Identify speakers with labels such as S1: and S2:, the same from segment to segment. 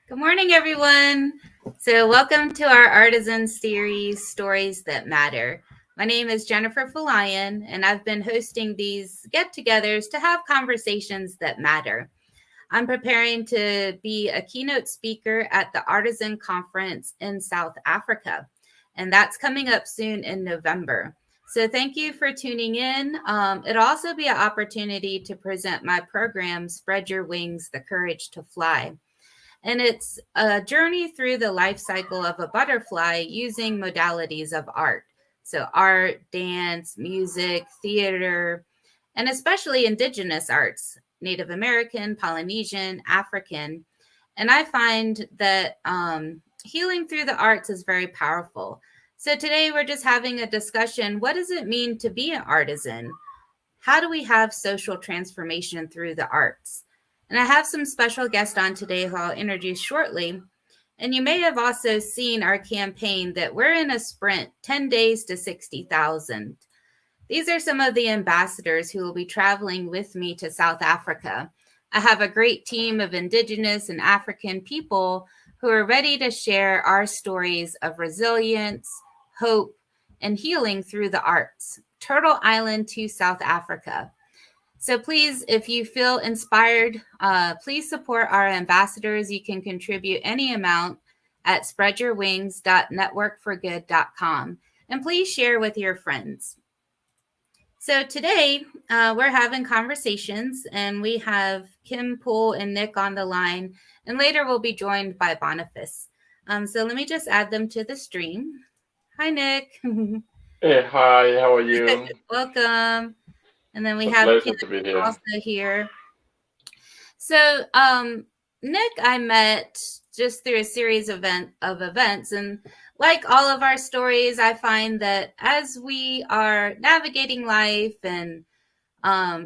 S1: Good morning, everyone. So welcome to our Artisan series, Stories That Matter. My name is Jennifer Folayan, and I've been hosting these get-togethers to have conversations that matter. I'm preparing to be a keynote speaker at the Artisan Conference in South Africa, and that's coming up soon in November. So thank you for tuning in. It'll also be an opportunity to present my program, Spread Your Wings, The Courage to Fly. And it's a journey through the life cycle of a butterfly using modalities of art. So art, dance, music, theater, and especially indigenous arts, Native American, Polynesian, African. And I find that healing through the arts is very powerful. So today we're just having a discussion. What does it mean to be an artisan? How do we have social transformation through the arts? And I have some special guests on today who I'll introduce shortly. And you may have also seen our campaign that we're in a sprint, 10 days to 60,000. These are some of the ambassadors who will be traveling with me to South Africa. I have a great team of Indigenous and African people who are ready to share our stories of resilience, hope, and healing through the arts. Turtle Island to South Africa. So please, if you feel inspired, please support our ambassadors. You can contribute any amount at spreadyourwings.networkforgood.com. And please share with your friends. So today, we're having conversations, and we have Kim Poole and Nick on the line. And later we'll be joined by Bonface. So let me just add them to the stream. Hi, Nick.
S2: Hey, hi, how are you?
S1: Welcome. And then we have Kim also here. So Nick, I met just through a series of events. And like all of our stories, I find that as we are navigating life and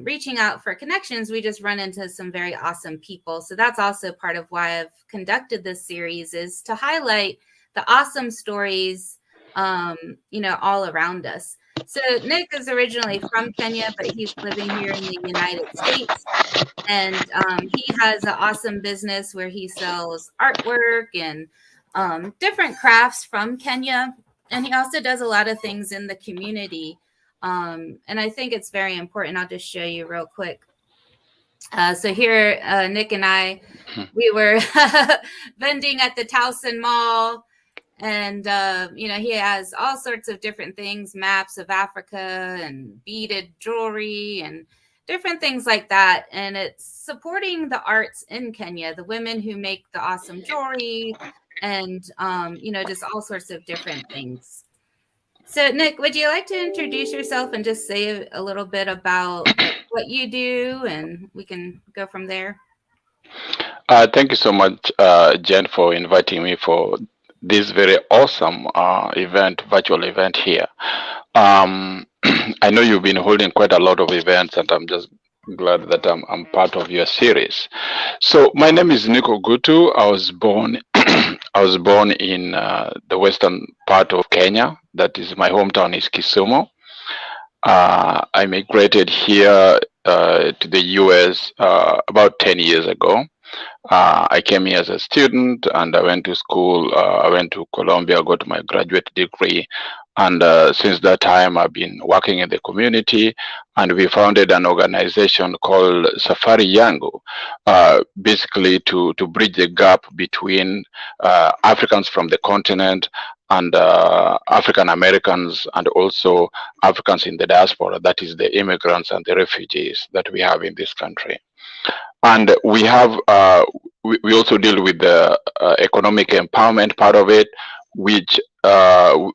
S1: reaching out for connections, we just run into some very awesome people. So that's also part of why I've conducted this series, is to highlight the awesome stories, all around us. So Nick is originally from Kenya, but he's living here in the United States. And he has an awesome business where he sells artwork and different crafts from Kenya. And he also does a lot of things in the community. And I think it's very important. I'll just show you real quick. So here, Nick and I, we were vending at the Towson Mall. And, he has all sorts of different things, maps of Africa and beaded jewelry and different things like that. And it's supporting the arts in Kenya, the women who make the awesome jewelry and, just all sorts of different things. So, Nick, would you like to introduce yourself and just say a little bit about what you do, and we can go from there?
S2: Thank you so much, Jen, for inviting me for this very awesome virtual event here. I know you've been holding quite a lot of events, and I'm just glad that I'm part of your series. So my name is Nico Gutu. I was born in the western part of Kenya. That is, my hometown is Kisumu. I migrated here to the US about 10 years ago. I came here as a student, and I went to school. I went to Colombia, got my graduate degree, and since that time I've been working in the community, and we founded an organization called Safari Yangu, basically to bridge the gap between Africans from the continent and African Americans, and also Africans in the diaspora, that is the immigrants and the refugees that we have in this country. And we have we also deal with the economic empowerment part of it, which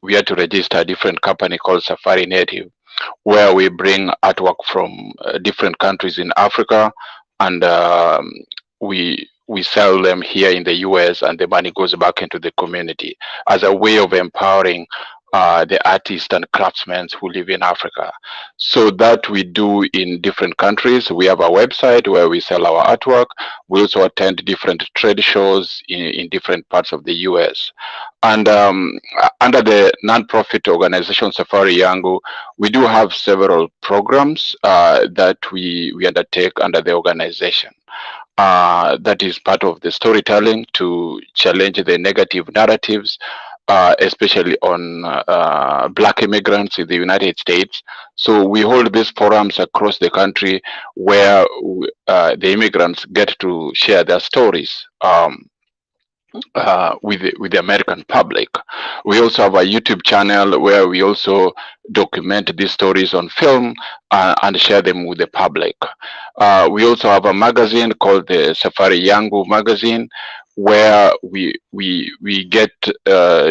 S2: we had to register a different company called Safari Native, where we bring artwork from different countries in Africa, and we we sell them here in the US, and the money goes back into the community as a way of empowering the artists and craftsmen who live in Africa. So that we do in different countries. We have a website where we sell our artwork. We also attend different trade shows in different parts of the US. And under the nonprofit organization Safari Yangu, we do have several programs that we undertake under the organization. That is part of the storytelling to challenge the negative narratives, especially on Black immigrants in the United States. So we hold these forums across the country where the immigrants get to share their stories. With the American public. We also have a YouTube channel where we also document these stories on film and share them with the public. We also have a magazine called the Safari Yangu magazine, where we get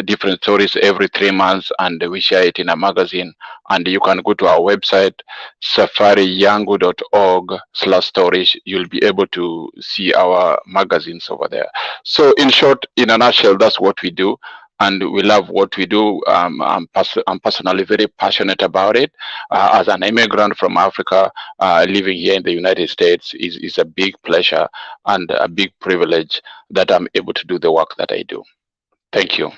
S2: different stories every 3 months, and we share it in a magazine. And you can go to our website, safariyangu.org/stories. You'll be able to see our magazines over there. So in short, in a nutshell, that's what we do, and we love what we do. I'm personally very passionate about it. As an immigrant from Africa, living here in the United States is a big pleasure and a big privilege that I'm able to do the work that I do. Thank you.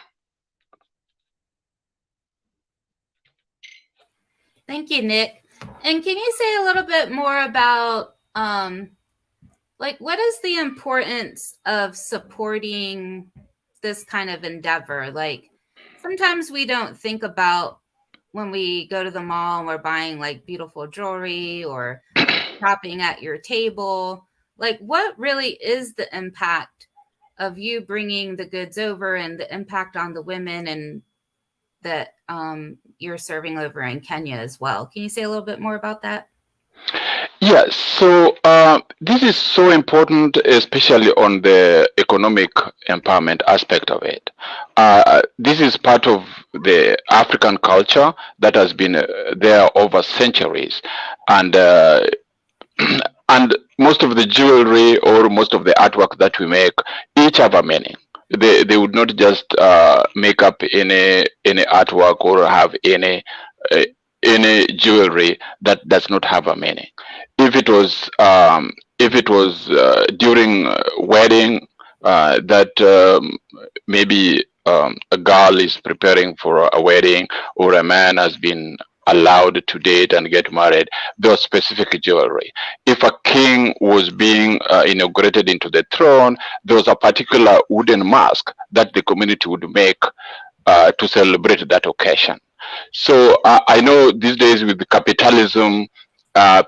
S1: Thank you, Nick. And can you say a little bit more about what is the importance of supporting this kind of endeavor? Like, sometimes we don't think about when we go to the mall and we're buying like beautiful jewelry or shopping at your table. Like, what really is the impact of you bringing the goods over and the impact on the women and that you're serving over in Kenya as well? Can you say a little bit more about that?
S2: Yes, so this is so important, especially on the economic empowerment aspect of it. This is part of the African culture that has been there over centuries, and and most of the jewelry or most of the artwork that we make each have a meaning. They would not just make up any artwork or have any jewelry that does not have a meaning. If it was during wedding, that maybe a girl is preparing for a wedding, or a man has been allowed to date and get married, there was specific jewelry. If a king was being inaugurated into the throne, there was a particular wooden mask that the community would make to celebrate that occasion. So I know these days with the capitalism,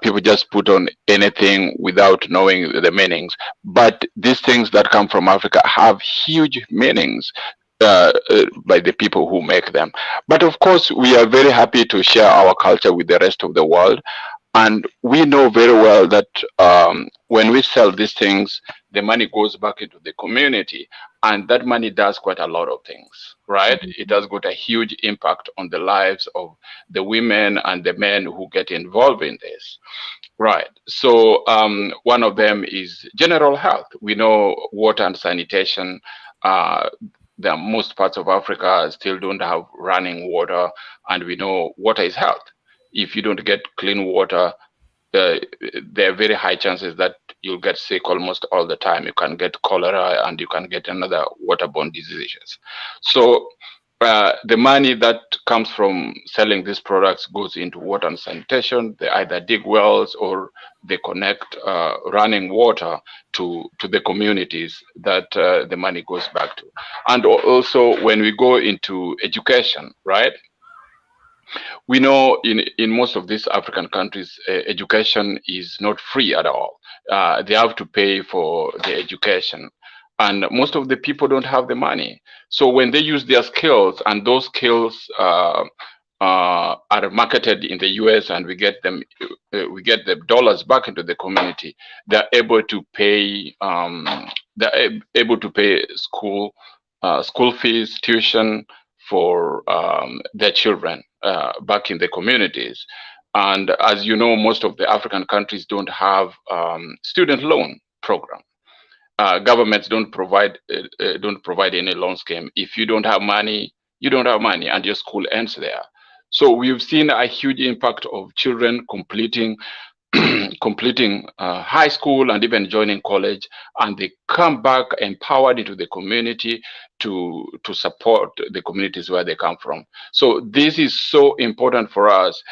S2: people just put on anything without knowing the meanings. But these things that come from Africa have huge meanings by the people who make them. But of course, we are very happy to share our culture with the rest of the world. And we know very well that when we sell these things, the money goes back into the community. And that money does quite a lot of things, right? It has got a huge impact on the lives of the women and the men who get involved in this, right? So one of them is general health. We know water and sanitation. The most parts of Africa still don't have running water, and we know water is health. If you don't get clean water, there are very high chances that you'll get sick almost all the time. You can get cholera and you can get another waterborne diseases. So the money that comes from selling these products goes into water and sanitation. They either dig wells or they connect running water to the communities that the money goes back to. And also when we go into education, right? We know in most of these African countries, education is not free at all. They have to pay for the education. And most of the people don't have the money. So when they use their skills, and those skills are marketed in the US, and we get the dollars back into the community, they're able to pay school fees, tuition for their children back in the communities. And as you know, most of the African countries don't have student loan program. Governments don't provide any loan scheme. If you don't have money, you don't have money, and your school ends there. So we've seen a huge impact of children completing completing high school and even joining college, and they come back empowered into the community to support the communities where they come from. So this is so important for us.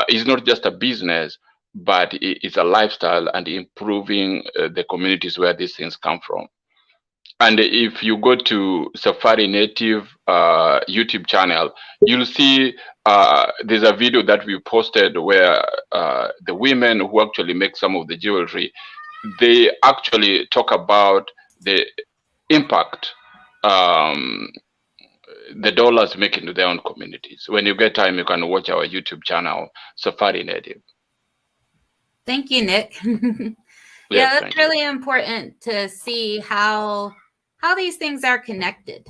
S2: It's not just a business, but it's a lifestyle and improving the communities where these things come from. And if you go to Safari Native YouTube channel, you'll see there's a video that we posted where the women who actually make some of the jewelry, they actually talk about the impact the dollars make into their own communities. When you get time, you can watch our YouTube channel, Safari Native.
S1: Thank you, Nick. Yeah, that's really important to see how these things are connected.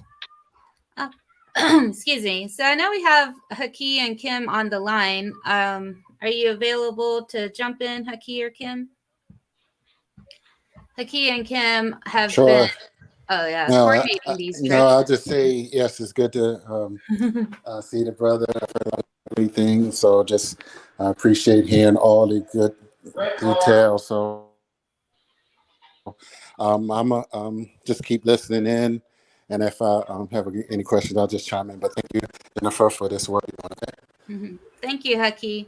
S1: Excuse me. So I know we have Haki and Kim on the line. Are you available to jump in, Haki or Kim? Haki and Kim have been. Oh yeah, coordinating these trips.
S3: No, I'll just say yes. It's good to see the brother. Everything. So just appreciate hearing all the good details. So I'm just keep listening in, and if I have any questions, I'll just chime in. But thank you, Jennifer, for this work.
S1: Thank you, Haki.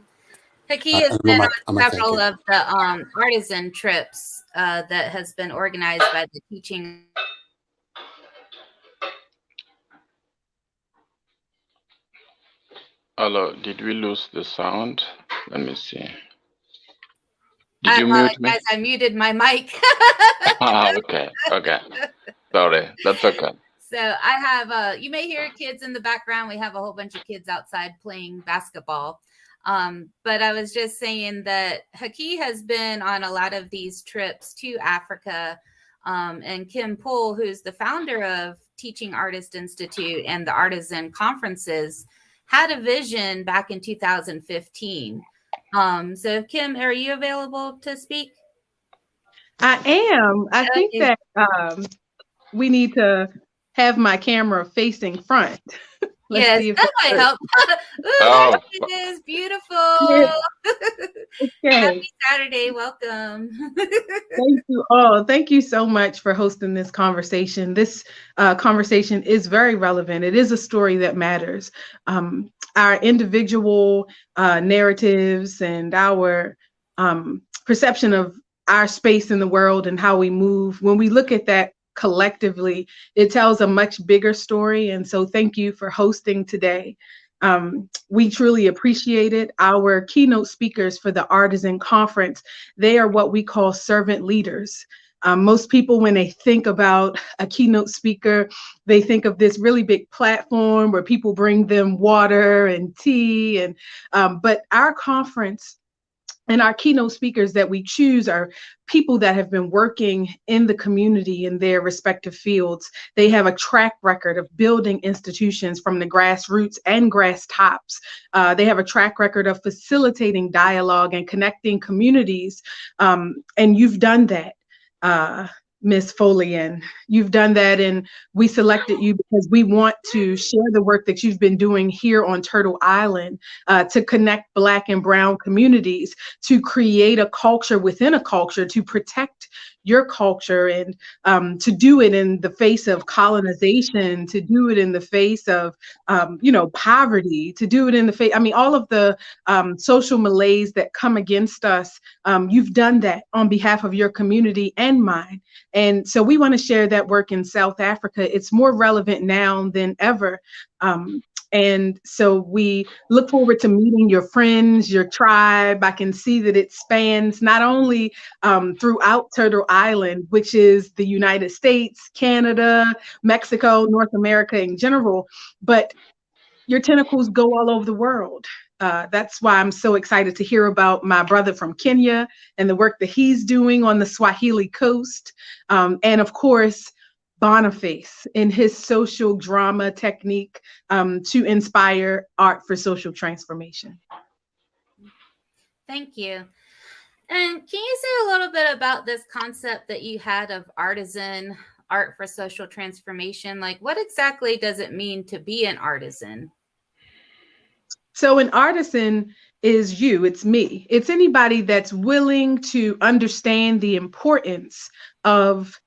S1: Haki has been on several of the artisan trips that has been organized by the teaching.
S2: Hello, did we lose the sound? Let me see.
S1: I apologize, I muted my mic.
S2: Okay. Sorry, that's okay.
S1: So I have, you may hear kids in the background. We have a whole bunch of kids outside playing basketball. But I was just saying that Haki has been on a lot of these trips to Africa. And Kim Poole, who's the founder of Teaching Artist Institute and the Artisan Conferences, had a vision back in 2015. So Kim, are you available to speak?
S4: I am. I think that we need to have my camera facing front.
S1: Yes, that might help. Ooh, it is beautiful.
S4: Okay.
S1: Happy Saturday. Welcome.
S4: Thank you all. Thank you so much for hosting this conversation. This conversation is very relevant. It is a story that matters. Our individual narratives and our perception of our space in the world and how we move, when we look at that collectively, it tells a much bigger story. And so thank you for hosting today. We truly appreciate it. Our keynote speakers for the Artisan Conference, they are what we call servant leaders. Most people, when they think about a keynote speaker, they think of this really big platform where people bring them water and tea. And but our conference and our keynote speakers that we choose are people that have been working in the community in their respective fields. They have a track record of building institutions from the grassroots and grass tops. They have a track record of facilitating dialogue and connecting communities. And you've done that, Ms. Folayan. You've done that, and we selected you because we want to share the work that you've been doing here on Turtle Island to connect Black and Brown communities, to create a culture within a culture, to protect your culture, and to do it in the face of colonization, to do it in the face of, poverty, to do it in the face, all of the social malaise that come against us. You've done that on behalf of your community and mine. And so we want to share that work in South Africa. It's more relevant now than ever. And so we look forward to meeting your friends, your tribe. I can see that it spans not only throughout Turtle Island, which is the United States, Canada, Mexico, North America in general, but your tentacles go all over the world. That's why I'm so excited to hear about my brother from Kenya and the work that he's doing on the Swahili coast. And of course, Bonface in his social drama technique to inspire art for social transformation.
S1: Thank you. And can you say a little bit about this concept that you had of artisan art for social transformation? Like, what exactly does it mean to be an artisan?
S4: So an artisan is you, it's me. It's anybody that's willing to understand the importance of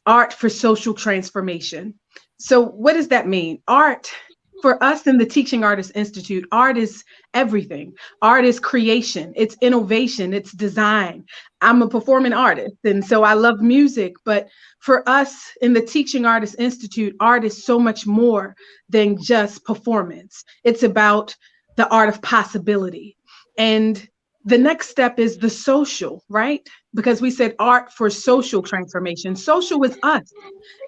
S4: art for social transformation. So what does that mean? Art, for us in the Teaching Artists Institute, art is everything. Art is creation, it's innovation, it's design. I'm a performing artist, and so I love music, but for us in the Teaching Artists Institute, art is so much more than just performance. It's about the art of possibility. And the next step is the social, right? Because we said art for social transformation. Social is us.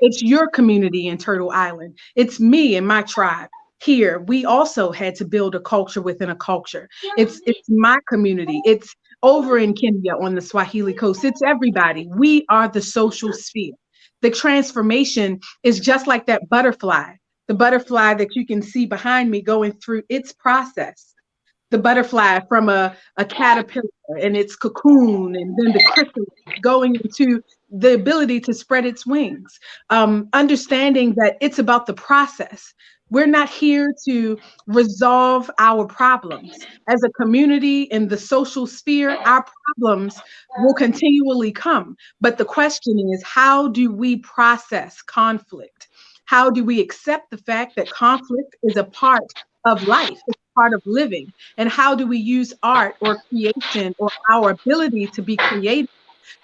S4: It's your community in Turtle Island. It's me and my tribe. Here, we also had to build a culture within a culture. It's my community. It's over in Kenya on the Swahili coast. It's everybody. We are the social sphere. The transformation is just like that butterfly, the butterfly that you can see behind me going through its process. The butterfly from a caterpillar and its cocoon, and then the chrysalis going into the ability to spread its wings. Understanding that it's about the process. We're not here to resolve our problems. As a community in the social sphere, our problems will continually come. But the question is, how do we process conflict? How do we accept the fact that conflict is a part of life, it's part of living? And how do we use art or creation or our ability to be creative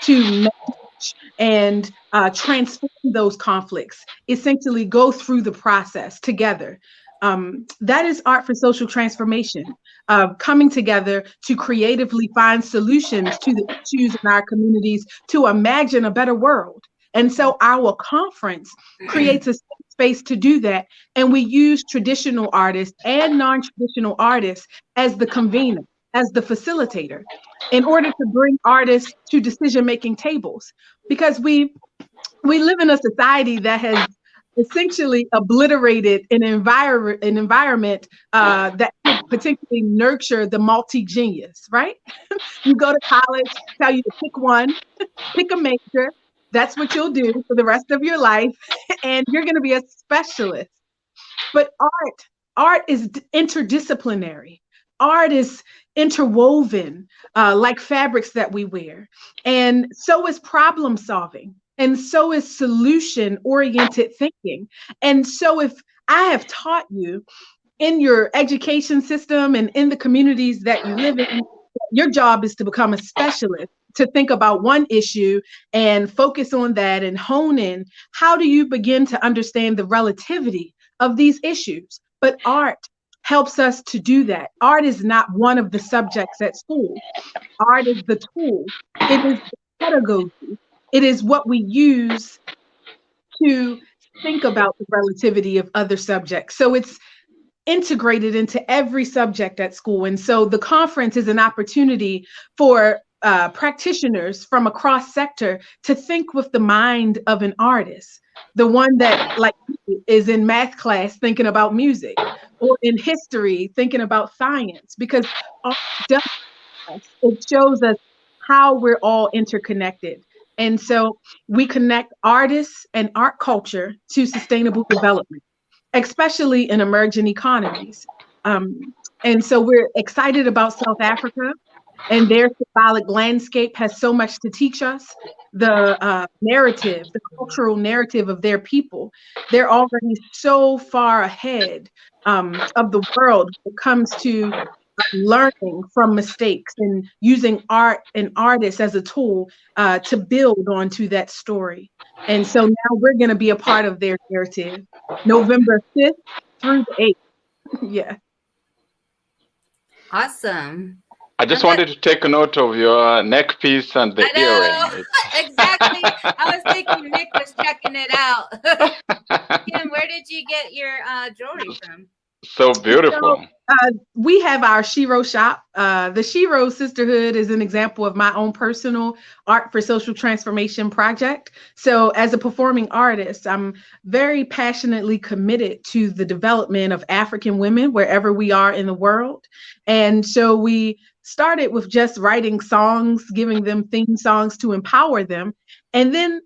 S4: to manage and transform those conflicts, essentially go through the process together? That is art for social transformation, coming together to creatively find solutions to the issues in our communities to imagine a better world. And so our conference creates a space to do that. And we use traditional artists and non-traditional artists as the convener, as the facilitator, in order to bring artists to decision-making tables. Because we live in a society that has essentially obliterated an environment that could potentially nurture the multi-genius, right? You go to college, tell you to pick one, pick a major. That's what you'll do for the rest of your life, and you're going to be a specialist. But art is interdisciplinary. Art is interwoven, like fabrics that we wear. And so is problem solving. And so is solution-oriented thinking. And so if I have taught you in your education system and in the communities that you live in, your job is to become a specialist, to think about one issue and focus on that and hone in. How do you begin to understand the relativity of these issues? But art helps us to do that. Art is not one of the subjects at school. Art is the tool. It is the pedagogy. It is what we use to think about the relativity of other subjects. So it's integrated into every subject at school. And so the conference is an opportunity for practitioners from across sector to think with the mind of an artist, the one that, like, is in math class thinking about music, or in history thinking about science, because art does us. It shows us how we're all interconnected. And so we connect artists and art culture to sustainable development, especially in emerging economies. And so we're excited about South Africa, and their symbolic landscape has so much to teach us. The narrative, the cultural narrative of their people, they're already so far ahead of the world when it comes to learning from mistakes and using art and artists as a tool to build onto that story. And so now we're going to be a part of their narrative, November 5th through the 8th. Yeah.
S1: Awesome.
S2: I just wanted to take note of your neck piece and the earring.
S1: Exactly. I was thinking Nick was checking it out. Kim, where did you get your jewelry from?
S2: So beautiful.
S4: So, we have our Shiro shop. The Shiro Sisterhood is an example of my own personal art for social transformation project. So as a performing artist, I'm very passionately committed to the development of African women wherever we are in the world. And so we started with just writing songs, giving them theme songs to empower them. And then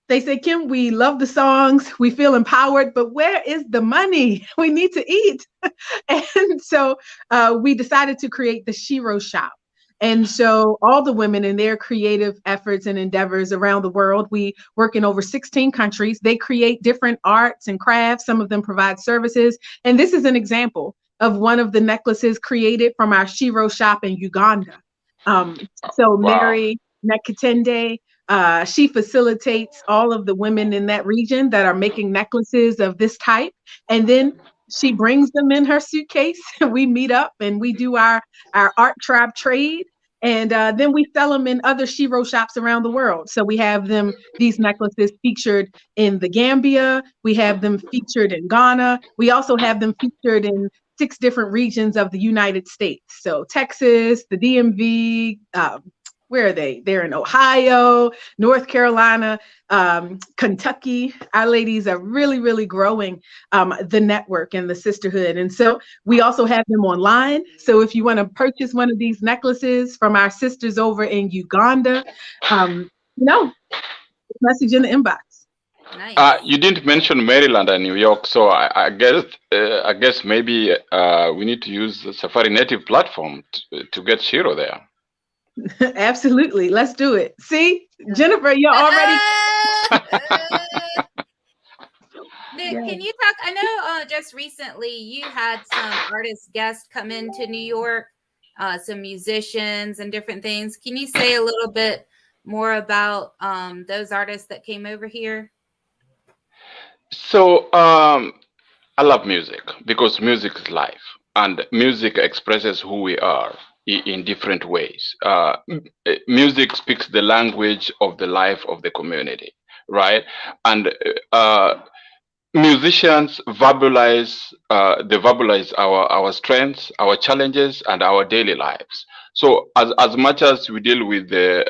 S4: they said, Kim, we love the songs, we feel empowered, but where is the money? We need to eat. And so we decided to create the Shiro Shop. And so all the women in their creative efforts and endeavors around the world, we work in over 16 countries. They create different arts and crafts. Some of them provide services. And this is an example of one of the necklaces created from our Shiro Shop in Uganda. So Mary Nekatende, she facilitates all of the women in that region that are making necklaces of this type. And then she brings them in her suitcase. We meet up and we do our art tribe trade. And then we sell them in other Shiro shops around the world. So we have these necklaces featured in the Gambia. We have them featured in Ghana. We also have them featured in 6 different regions of the United States. So Texas, the DMV, where are they? They're in Ohio, North Carolina, Kentucky. Our ladies are really, really growing the network and the sisterhood. And so we also have them online. So if you want to purchase one of these necklaces from our sisters over in Uganda, message in the inbox.
S1: Nice.
S2: You didn't mention Maryland and New York, so I guess maybe we need to use the Safari Native platform to get Shiro there.
S4: Absolutely. Let's do it. See, Jennifer, you're already.
S1: Can you talk? I know just recently you had some artist guests come into New York, some musicians and different things. Can you say a little bit more about those artists that came over here?
S2: So I love music because music is life, and music expresses who we are in different ways. Music speaks the language of the life of the community, right? And musicians verbalize our strengths, our challenges, and our daily lives. So as much as we deal with the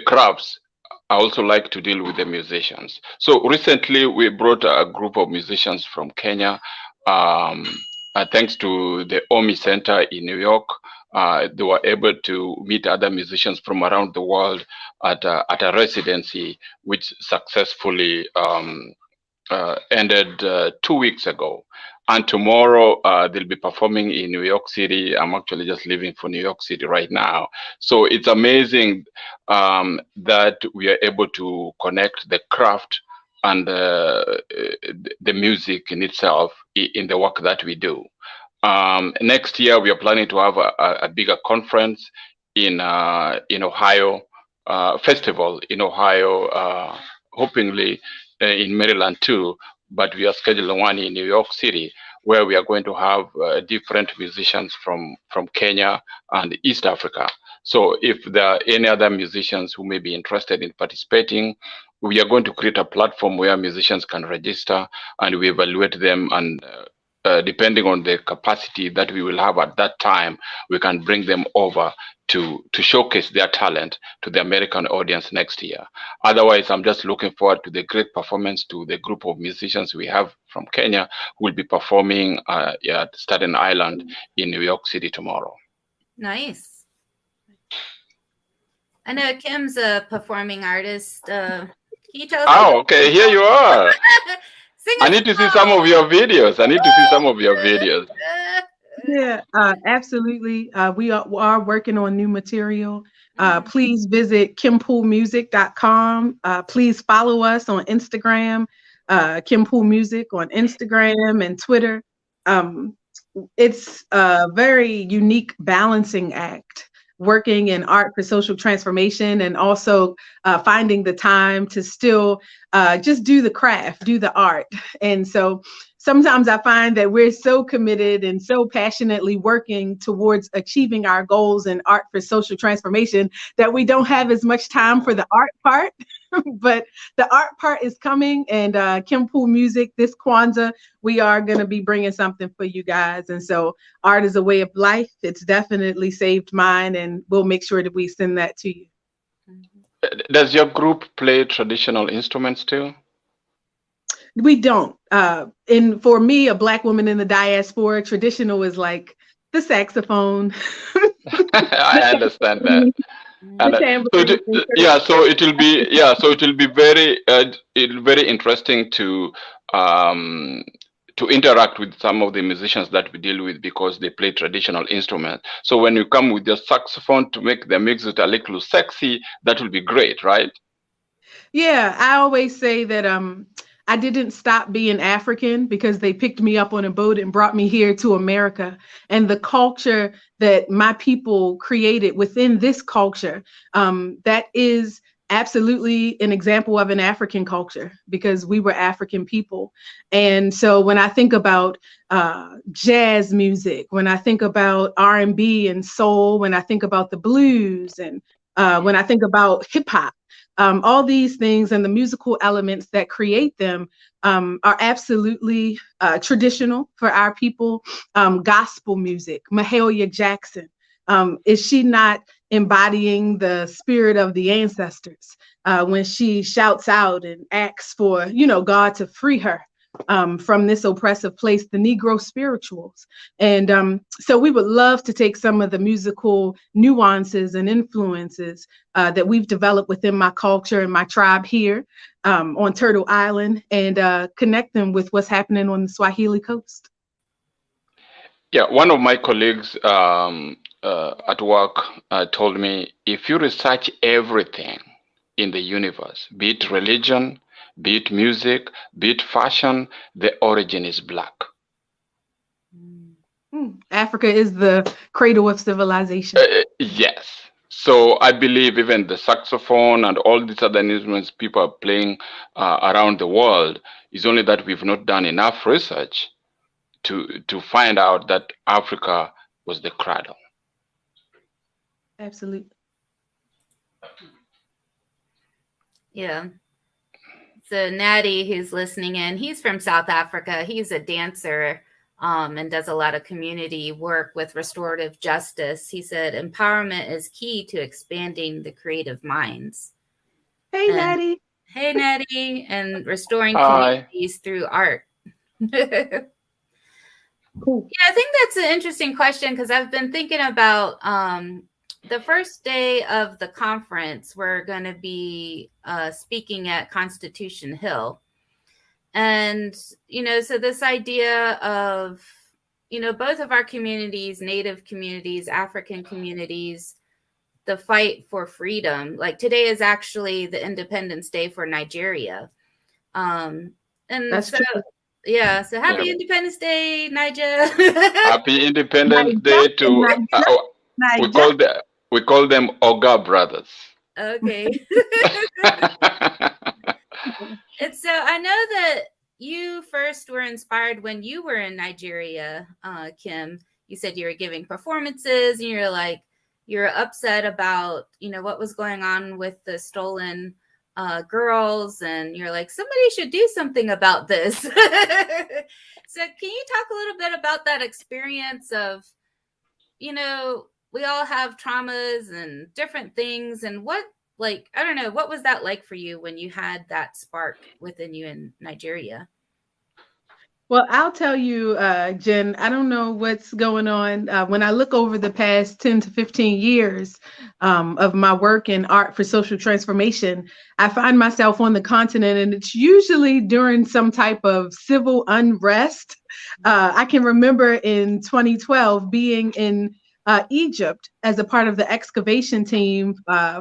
S2: crafts, I also like to deal with the musicians. So recently we brought a group of musicians from Kenya. Thanks to the OMI Center in New York, they were able to meet other musicians from around the world at a residency, which successfully ended 2 weeks ago. And tomorrow they'll be performing in New York City. I'm actually just leaving for New York City right now. So it's amazing that we are able to connect the craft and the music in itself in the work that we do. Next year, we are planning to have a bigger conference in Ohio, festival in Ohio, hopefully in Maryland too, but we are scheduling one in New York City, where we are going to have different musicians from Kenya and East Africa. So if there are any other musicians who may be interested in participating, we are going to create a platform where musicians can register and we evaluate them, and depending on the capacity that we will have at that time, we can bring them over to showcase their talent to the American audience next year. Otherwise, I'm just looking forward to the great performance to the group of musicians we have from Kenya who will be performing at Staten Island in New York City tomorrow.
S1: Nice. I know Kim's a performing artist. Can you tell us?
S2: Oh, okay. Here you are. I need to see some of your videos.
S4: Yeah, absolutely. We are working on new material. Please visit kimpoolmusic.com. Please follow us on Instagram, Kimpool Music on Instagram and Twitter. It's a very unique balancing act, working in art for social transformation and also finding the time to still just do the craft, do the art. And so sometimes I find that we're so committed and so passionately working towards achieving our goals in art for social transformation that we don't have as much time for the art part. But the art part is coming, and Kimpool Music this Kwanzaa, we are going to be bringing something for you guys. And so art is a way of life. It's definitely saved mine, and we'll make sure that we send that to you.
S2: Does your group play traditional instruments too?
S4: We don't. And for me, a Black woman in the diaspora, traditional is like the saxophone.
S2: I understand that. And
S4: The tambourine.
S2: so it will be very interesting to interact with some of the musicians that we deal with because they play traditional instruments. So when you come with your saxophone to make the music a little sexy, that will be great, right?
S4: Yeah, I always say that I didn't stop being African because they picked me up on a boat and brought me here to America. And the culture that my people created within this culture, that is absolutely an example of an African culture because we were African people. And so when I think about jazz music, when I think about R&B and soul, when I think about the blues, and when I think about hip hop, all these things and the musical elements that create them are absolutely traditional for our people. Gospel music, Mahalia Jackson, is she not embodying the spirit of the ancestors when she shouts out and asks for, God to free her from this oppressive place, the Negro spirituals. And so we would love to take some of the musical nuances and influences that we've developed within my culture and my tribe here on Turtle Island and connect them with what's happening on the Swahili coast.
S2: Yeah, one of my colleagues at work told me, if you research everything in the universe, be it religion, be it music, be it fashion, the origin is Black.
S4: Africa is the cradle of civilization.
S2: Yes. So I believe even the saxophone and all these other instruments people are playing around the world is only that we've not done enough research to find out that Africa was the cradle.
S4: Absolutely.
S1: Yeah. So Natty, who's listening in, he's from South Africa. He's a dancer and does a lot of community work with restorative justice. He said empowerment is key to expanding the creative minds.
S4: Hey, Natty.
S1: Hey, Natty. And restoring
S2: Hi.
S1: communities through art.
S4: Cool.
S1: Yeah, I think that's an interesting question because I've been thinking about the first day of the conference. We're going to be speaking at Constitution Hill. And, so this idea of, both of our communities, Native communities, African communities, the fight for freedom. Like today is actually the Independence Day for Nigeria. And
S4: That's
S1: so,
S4: true.
S1: yeah, so happy Independence Day, Niger.
S2: Happy Independence Day to we call them Oga brothers.
S1: Okay. And so I know that you first were inspired when you were in Nigeria, Kim. You said you were giving performances and you're upset about, what was going on with the stolen girls, and you're like, somebody should do something about this. So can you talk a little bit about that experience of, we all have traumas and different things, and what was that like for you when you had that spark within you in Nigeria?
S4: Well, I'll tell you, Jen, I don't know what's going on. When I look over the past 10 to 15 years of my work in art for social transformation, I find myself on the continent, and it's usually during some type of civil unrest. I can remember in 2012 being in Egypt as a part of the excavation team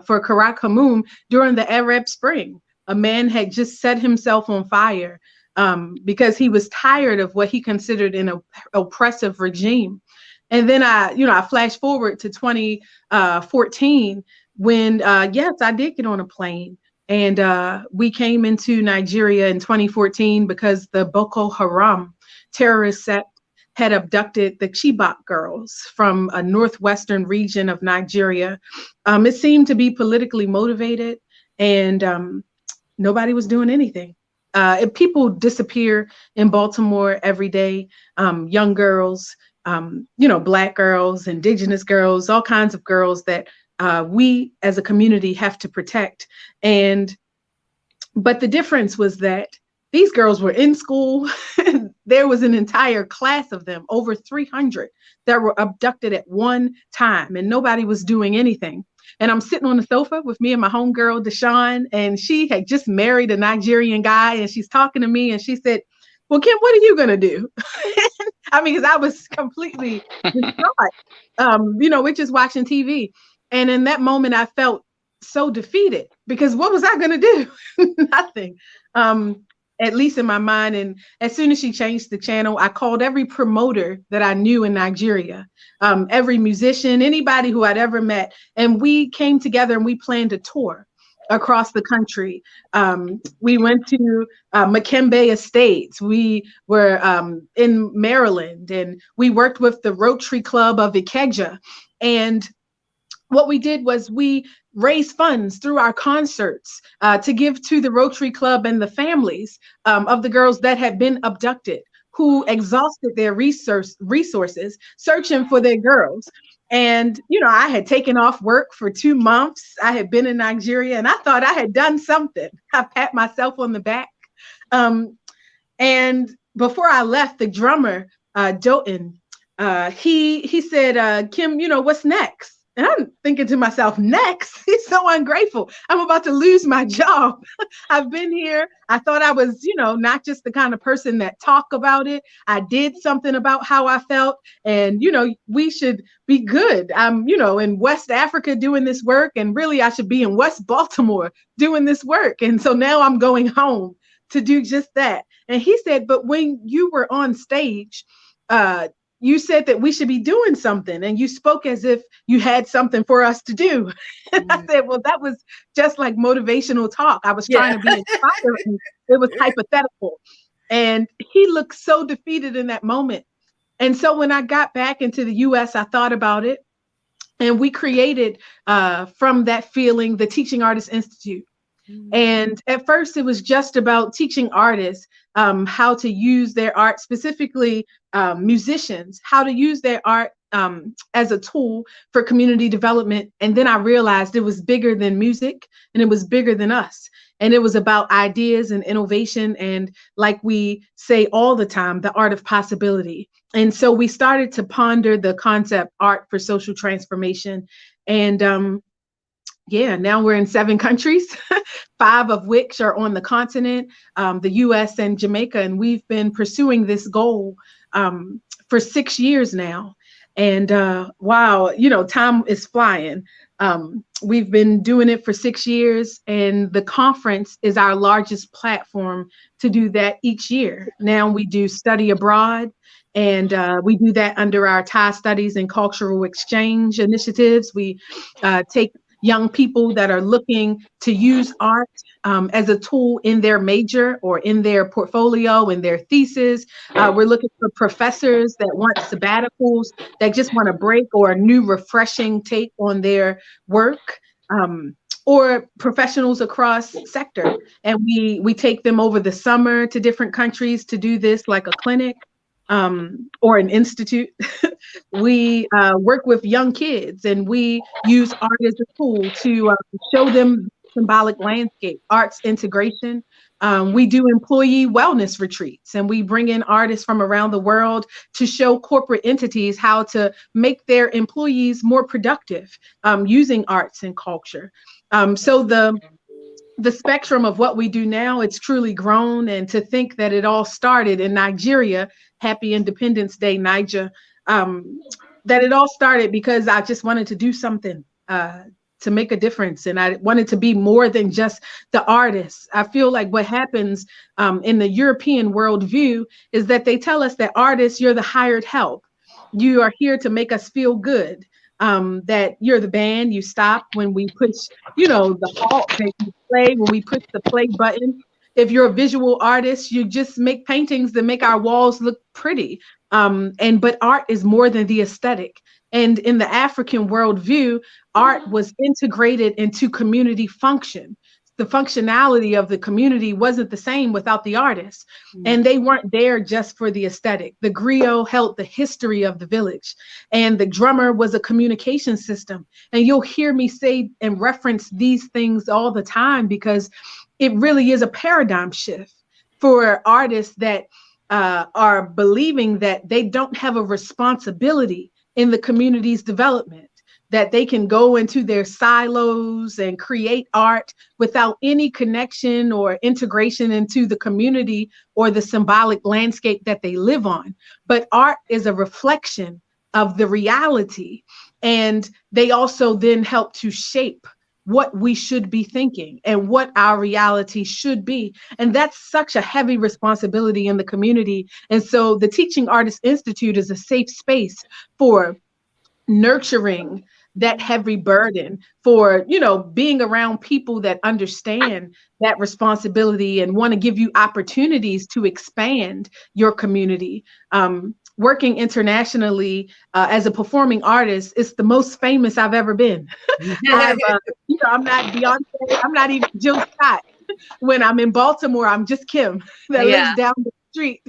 S4: for Karak Hamoum during the Arab Spring. A man had just set himself on fire because he was tired of what he considered an oppressive regime. And then I flash forward to 2014 when, yes, I did get on a plane. And we came into Nigeria in 2014 because the Boko Haram terrorist sect had abducted the Chibok girls from a northwestern region of Nigeria. It seemed to be politically motivated, and nobody was doing anything. People disappear in Baltimore every day, young girls, Black girls, Indigenous girls, all kinds of girls that we as a community have to protect. But the difference was that These girls were in school. There was an entire class of them, over 300, that were abducted at one time, and nobody was doing anything. And I'm sitting on the sofa with me and my homegirl, Deshawn, and she had just married a Nigerian guy, and she's talking to me, and she said, well, Kim, what are you going to do? I mean, because I was completely distraught. We're just watching TV. And in that moment, I felt so defeated, because what was I going to do? Nothing. At least in my mind. And as soon as she changed the channel, I called every promoter that I knew in Nigeria, every musician, anybody who I'd ever met. And we came together and we planned a tour across the country. We went to Makembe Estates. We were in Maryland, and we worked with the Rotary Club of Ikeja. And what we did was we raised funds through our concerts to give to the Rotary Club and the families of the girls that had been abducted, who exhausted their resources searching for their girls. And, I had taken off work for 2 months. I had been in Nigeria, and I thought I had done something. I pat myself on the back. And before I left, the drummer, Doten, he said, Kim, what's next? And I'm thinking to myself, next? He's so ungrateful. I'm about to lose my job. I've been here. I thought I was, not just the kind of person that talk about it. I did something about how I felt. And, we should be good. I'm, in West Africa doing this work. And really, I should be in West Baltimore doing this work. And so now I'm going home to do just that. And he said, but when you were on stage, you said that we should be doing something, and you spoke as if you had something for us to do. And I said, well, that was just like motivational talk. I was trying to be inspiring. It was hypothetical. And he looked so defeated in that moment. And so when I got back into the US, I thought about it, and we created from that feeling, the Teaching Artists Institute. And at first it was just about teaching artists how to use their art, specifically musicians, how to use their art as a tool for community development. And then I realized it was bigger than music, and it was bigger than us. And it was about ideas and innovation. And like we say all the time, the art of possibility. And so we started to ponder the concept art for social transformation. And now we're in 7 countries, 5 of which are on the continent, the US and Jamaica. And we've been pursuing this goal for 6 years now. And wow, time is flying. We've been doing it for 6 years, and the conference is our largest platform to do that each year. Now we do study abroad, and we do that under our Thai Studies and Cultural Exchange initiatives. We take young people that are looking to use art as a tool in their major or in their portfolio, in their thesis. We're looking for professors that want sabbaticals, that just want a break or a new refreshing take on their work, or professionals across sector. And we take them over the summer to different countries to do this, like a clinic or an institute. We work with young kids, and we use art as a tool to show them symbolic landscape, arts integration. We do employee wellness retreats, and we bring in artists from around the world to show corporate entities how to make their employees more productive using arts and culture. So the spectrum of what we do now, it's truly grown. And to think that it all started in Nigeria, Happy Independence Day, Niger, that it all started because I just wanted to do something to make a difference. And I wanted to be more than just the artist. I feel like what happens in the European worldview is that they tell us that artists, you're the hired help. You are here to make us feel good. That you're the band, you stop when we push, the halt, that you play when we push the play button. If you're a visual artist, you just make paintings that make our walls look pretty. But art is more than the aesthetic. And in the African worldview, art was integrated into community function. The functionality of the community wasn't the same without the artists. And they weren't there just for the aesthetic. The griot held the history of the village, and the drummer was a communication system. And you'll hear me say and reference these things all the time because it really is a paradigm shift. for artists that are believing that they don't have a responsibility in the community's development, that they can go into their silos and create art without any connection or integration into the community or the symbolic landscape that they live on. But art is a reflection of the reality. And they also then help to shape what we should be thinking and what our reality should be. And that's such a heavy responsibility in the community. And so the Teaching Artists Institute is a safe space for nurturing that heavy burden, for, you know, being around people that understand that responsibility and want to give you opportunities to expand your community. Working internationally as a performing artist is the most famous I've ever been. I'm not Beyonce, I'm not even Jill Scott. When I'm in Baltimore, I'm just Kim that lives down the street.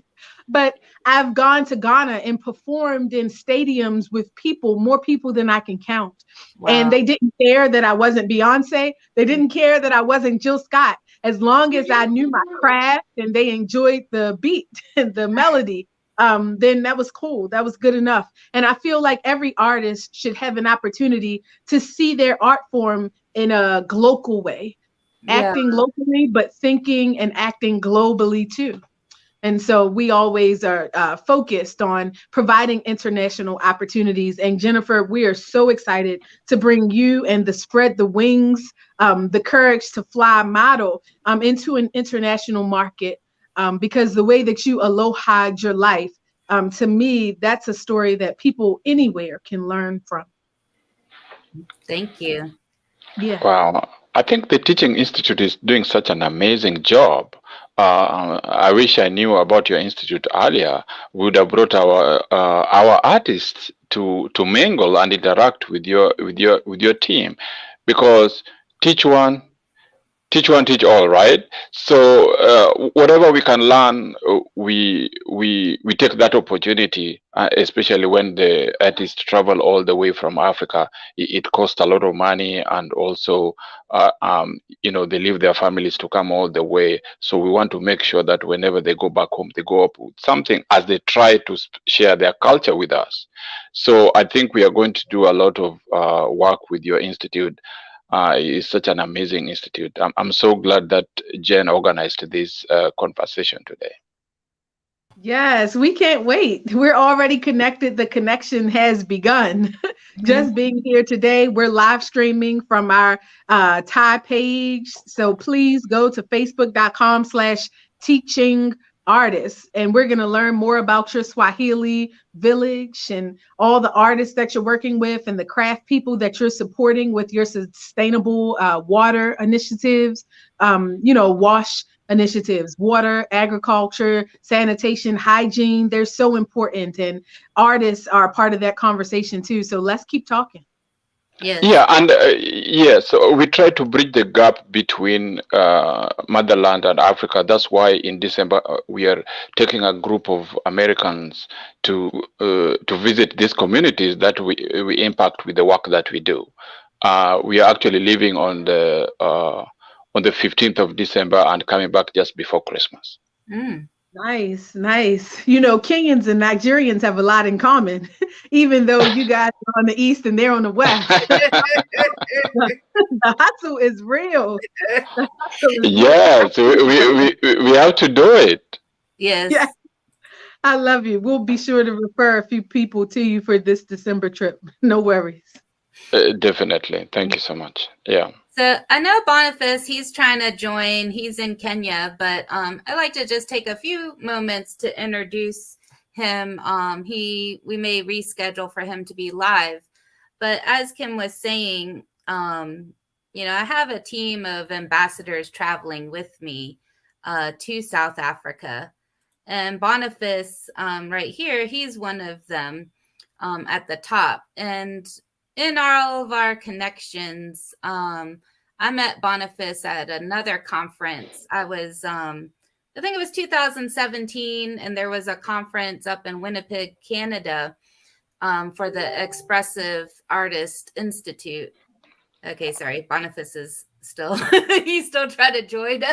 S4: But I've gone to Ghana and performed in stadiums with people, more people than I can count. Wow. And they didn't care that I wasn't Beyonce. They didn't care that I wasn't Jill Scott. As long as I knew my craft and they enjoyed the beat and the melody, then that was cool. That was good enough. And I feel like every artist should have an opportunity to see their art form in a global way, acting locally, but thinking and acting globally too. And so we always are focused on providing international opportunities. And Jennifer, we are so excited to bring you and the Spread the Wings, the Courage to Fly model into an international market, because the way that you alohaed your life, to me, that's a story that people anywhere can learn from.
S1: Thank you.
S4: Yeah.
S2: Wow. I think the Teaching Institute is doing such an amazing job. I wish I knew about your institute earlier. We would have brought our artists to mingle and interact with your team, because teach one, teach all, right? So whatever we can learn, we take that opportunity, especially when the artists travel all the way from Africa. It costs a lot of money, and also they leave their families to come all the way. So we want to make sure that whenever they go back home, they go up with something as they try to share their culture with us. So I think we are going to do a lot of work with your institute. It's such an amazing institute. I'm so glad that Jen organized this conversation today.
S4: Yes, we can't wait. We're already connected. The connection has begun. Just being here today, we're live streaming from our Thai page. So please go to facebook.com/teaching artists, and we're going to learn more about your Swahili village and all the artists that you're working with and the craft people that you're supporting with your sustainable water initiatives, wash initiatives, water, agriculture, sanitation, hygiene. They're so important, and artists are part of that conversation too. So let's keep talking.
S1: Yes.
S2: Yeah, and so we try to bridge the gap between motherland and Africa. That's why in December we are taking a group of Americans to visit these communities that we impact with the work that we do. We are actually leaving on the 15th of December and coming back just before Christmas.
S4: Nice. Kenyans and Nigerians have a lot in common, even though you guys are on the east and they're on the west. The hustle is real.
S2: Yes, we have to do it.
S1: Yes.
S4: Yeah. I love you. We'll be sure to refer a few people to you for this December trip. No worries.
S2: Definitely. Thank you so much. Yeah.
S1: So I know Bonface, he's trying to join. He's in Kenya, but I'd like to just take a few moments to introduce him. We may reschedule for him to be live, but as Kim was saying, I have a team of ambassadors traveling with me to South Africa, and Bonface right here, he's one of them at the top. And in all of our connections, I met Bonface at another conference. I was, I think it was 2017, and there was a conference up in Winnipeg, Canada, for the Expressive Artist Institute. Okay, sorry, Bonface is still, he's still trying to join.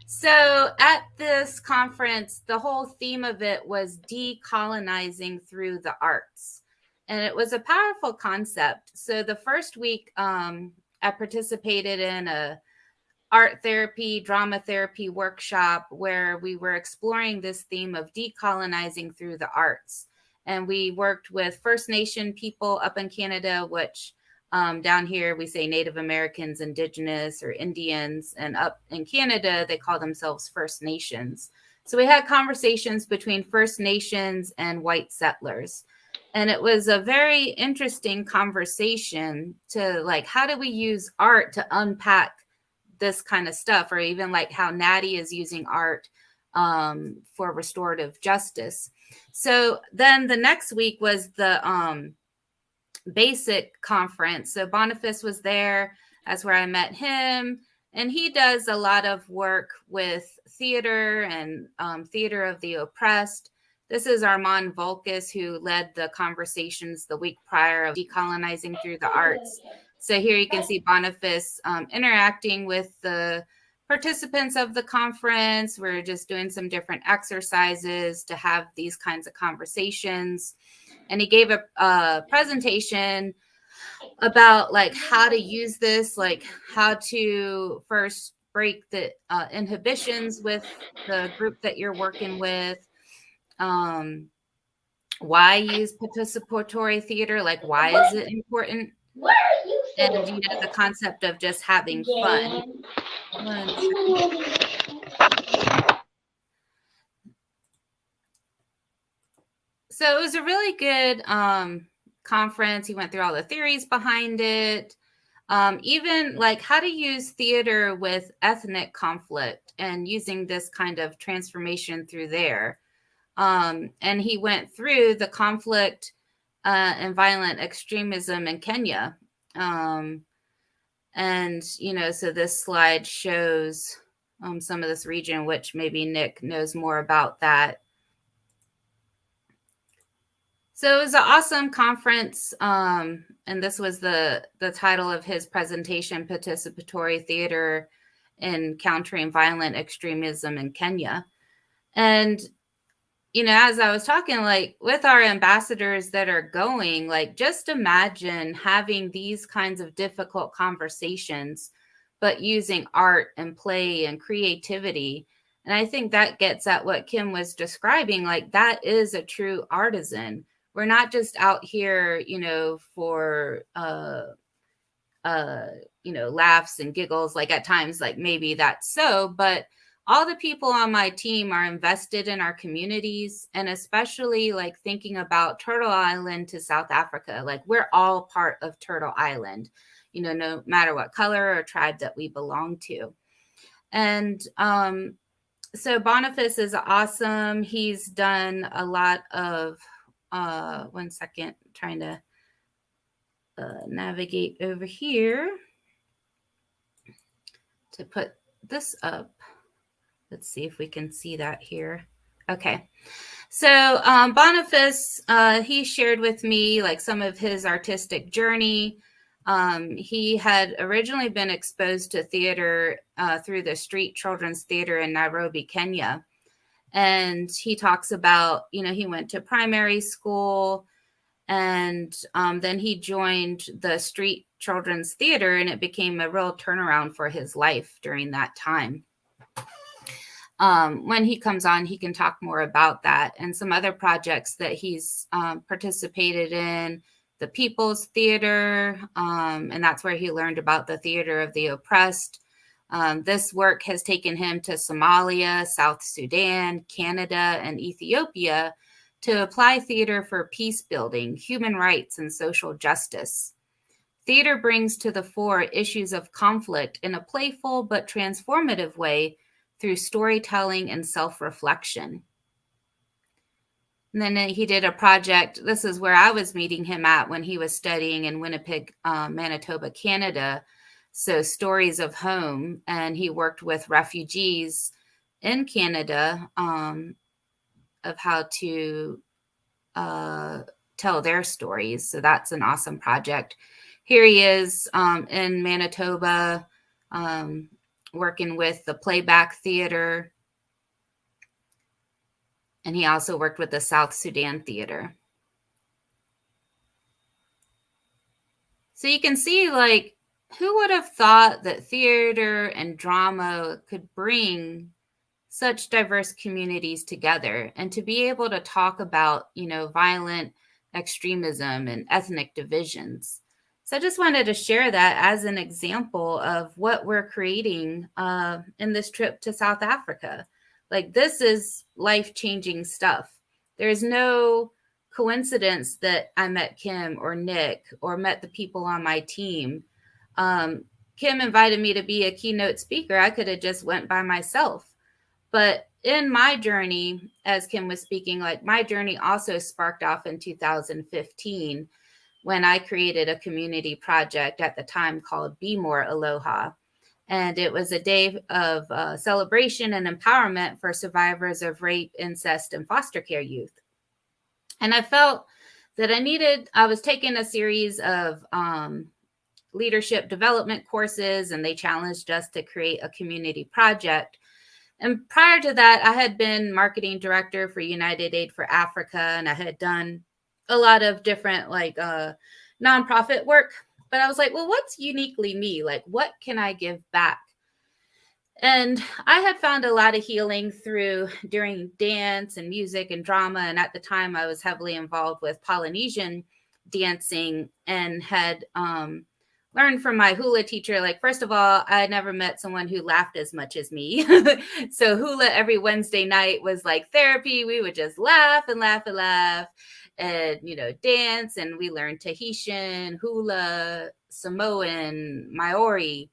S1: So at this conference, the whole theme of it was decolonizing through the arts. And it was a powerful concept. So the first week, I participated in a art therapy, drama therapy workshop where we were exploring this theme of decolonizing through the arts. And we worked with First Nation people up in Canada, which down here we say Native Americans, Indigenous, or Indians. And up in Canada, they call themselves First Nations. So we had conversations between First Nations and white settlers. And it was a very interesting conversation to like, how do we use art to unpack this kind of stuff, or even like how Natty is using art for restorative justice. So then the next week was the basic conference. So Bonface was there. That's where I met him. And he does a lot of work with theater and theater of the oppressed. This is Armand Volkes, who led the conversations the week prior of decolonizing through the arts. So here you can see Bonface interacting with the participants of the conference. We're just doing some different exercises to have these kinds of conversations. And he gave a presentation about like how to use this, like how to first break the inhibitions with the group that you're working with. Why use participatory theater? Like, why is it important? And the concept of just having fun. So it was a really good conference. He went through all the theories behind it, even like how to use theater with ethnic conflict and using this kind of transformation through there. And he went through the conflict and violent extremism in Kenya. And, so this slide shows some of this region, which maybe Nick knows more about that. So it was an awesome conference. And this was the title of his presentation, Participatory Theater in Countering Violent Extremism in Kenya. And as I was talking, like with our ambassadors that are going, like just imagine having these kinds of difficult conversations, but using art and play and creativity. And I think that gets at what Kim was describing. Like that is a true artisan. We're not just out here, for, laughs and giggles. Like at times, like maybe that's so, but all the people on my team are invested in our communities, and especially like thinking about Turtle Island to South Africa. Like we're all part of Turtle Island, no matter what color or tribe that we belong to. And so Bonface is awesome. He's done a lot of, one second, trying to navigate over here to put this up. Let's see if we can see that here. Okay. So Bonface, he shared with me like some of his artistic journey. He had originally been exposed to theater through the Street Children's Theater in Nairobi, Kenya. And he talks about, he went to primary school, and then he joined the Street Children's Theater, and it became a real turnaround for his life during that time. When he comes on, he can talk more about that and some other projects that he's participated in, the People's Theater, and that's where he learned about the theater of the oppressed. This work has taken him to Somalia, South Sudan, Canada, and Ethiopia to apply theater for peace building, human rights, and social justice. Theater brings to the fore issues of conflict in a playful but transformative way through storytelling and self-reflection. And then he did a project. This is where I was meeting him at when he was studying in Winnipeg, Manitoba, Canada. So Stories of Home. And he worked with refugees in Canada of how to tell their stories. So that's an awesome project. Here he is in Manitoba working with the Playback Theater. And he also worked with the South Sudan Theater. So you can see, like, who would have thought that theater and drama could bring such diverse communities together, and to be able to talk about, you know, violent extremism and ethnic divisions. So I just wanted to share that as an example of what we're creating in this trip to South Africa. Like, this is life-changing stuff. There's no coincidence that I met Kim or Nick or met the people on my team. Kim invited me to be a keynote speaker. I could have just went by myself. But in my journey, as Kim was speaking, like, my journey also sparked off in 2015 when I created a community project at the time called Be More Aloha. And it was a day of celebration and empowerment for survivors of rape, incest, and foster care youth. And I felt that I was taking a series of leadership development courses, and they challenged us to create a community project. And prior to that, I had been marketing director for United Aid for Africa, and I had done a lot of different nonprofit work. But I was like, well, what's uniquely me? Like, what can I give back? And I had found a lot of healing during dance and music and drama. And at the time, I was heavily involved with Polynesian dancing and had learned from my hula teacher. Like, first of all, I never met someone who laughed as much as me. So hula every Wednesday night was like therapy. We would just laugh and laugh and laugh and, you know, dance. And we learned Tahitian, hula, Samoan, Maori.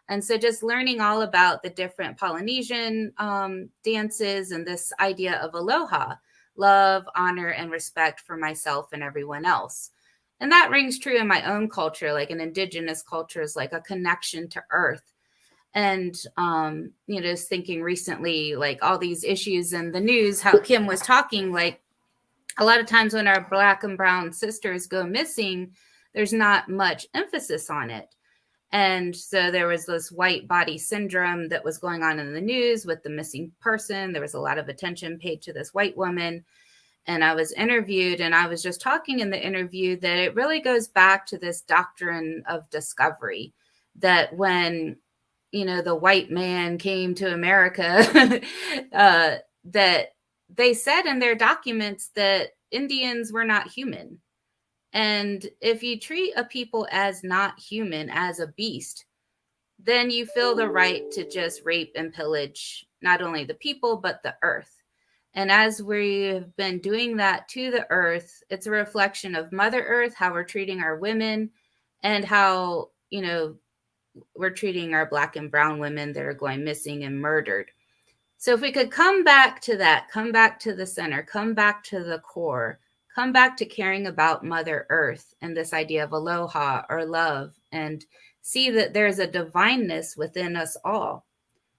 S1: And so just learning all about the different Polynesian dances and this idea of aloha, love, honor, and respect for myself and everyone else. And that rings true in my own culture, like in indigenous cultures, like a connection to earth. And, you know, just thinking recently, like all these issues in the news, how Kim was talking, like a lot of times when our Black and brown sisters go missing, there's not much emphasis on it. And so there was this white body syndrome that was going on in the news with the missing person. There was a lot of attention paid to this white woman. And I was interviewed, and I was just talking in the interview that it really goes back to this doctrine of discovery, that when, you know, the white man came to America, that they said in their documents that Indians were not human. And if you treat a people as not human, as a beast, then you feel the right to just rape and pillage not only the people, but the earth. And as we've been doing that to the earth, it's a reflection of Mother Earth, how we're treating our women, and how, you know, we're treating our Black and brown women that are going missing and murdered. So if we could come back to that, come back to the center, come back to the core, come back to caring about Mother Earth and this idea of aloha or love, and see that there's a divineness within us all.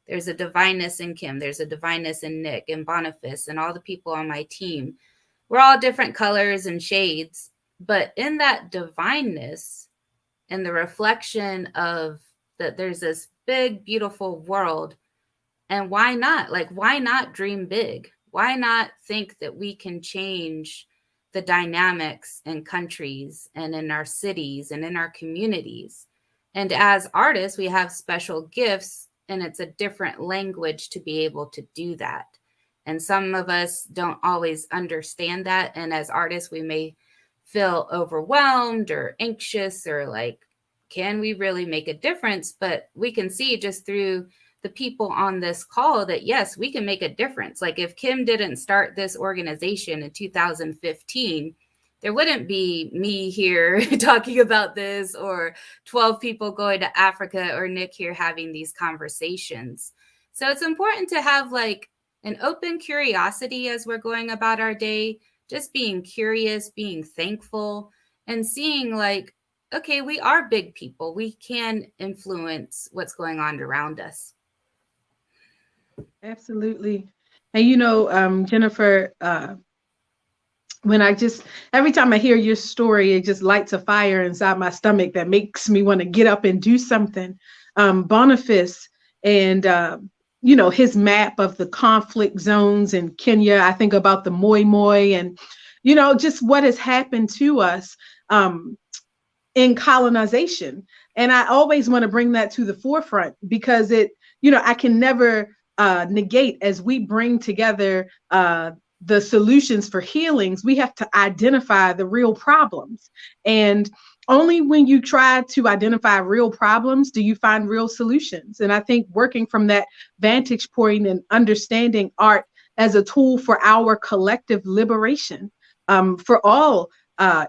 S1: There's a divineness in Kim. There's a divineness in Nick and Bonface and all the people on my team. We're all different colors and shades, but in that divineness and the reflection of that, there's this big, beautiful world. And why not? Like, why not dream big? Why not think that we can change the dynamics in countries and in our cities and in our communities? And as artists, we have special gifts, and it's a different language to be able to do that. And some of us don't always understand that. And as artists, we may feel overwhelmed or anxious or like, can we really make a difference? But we can see just through the people on this call that, yes, we can make a difference. Like, if Kim didn't start this organization in 2015, there wouldn't be me here talking about this, or 12 people going to Africa, or Nick here having these conversations. So it's important to have like an open curiosity as we're going about our day, just being curious, being thankful, and seeing like, okay, we are big people. We can influence what's going on around us.
S4: Absolutely. And, you know, Jennifer, every time I hear your story, it just lights a fire inside my stomach that makes me want to get up and do something. Bonface and his map of the conflict zones in Kenya. I think about the Moi Moi and, just what has happened to us in colonization. And I always want to bring that to the forefront because I can never negate, as we bring together the solutions for healings, we have to identify the real problems. And only when you try to identify real problems do you find real solutions. And I think working from that vantage point and understanding art as a tool for our collective liberation, for all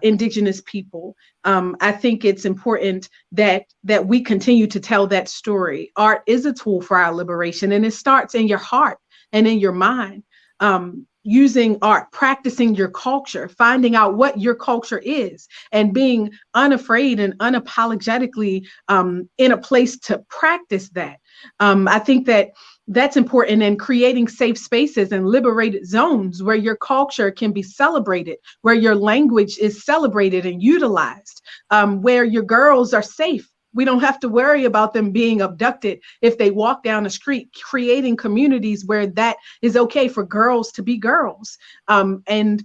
S4: Indigenous people, I think it's important that we continue to tell that story. Art is a tool for our liberation, and it starts in your heart and in your mind. Using art, practicing your culture, finding out what your culture is, and being unafraid and unapologetically in a place to practice that. I think that's important, in creating safe spaces and liberated zones where your culture can be celebrated, where your language is celebrated and utilized, where your girls are safe. We don't have to worry about them being abducted if they walk down the street, creating communities where that is okay for girls to be girls. And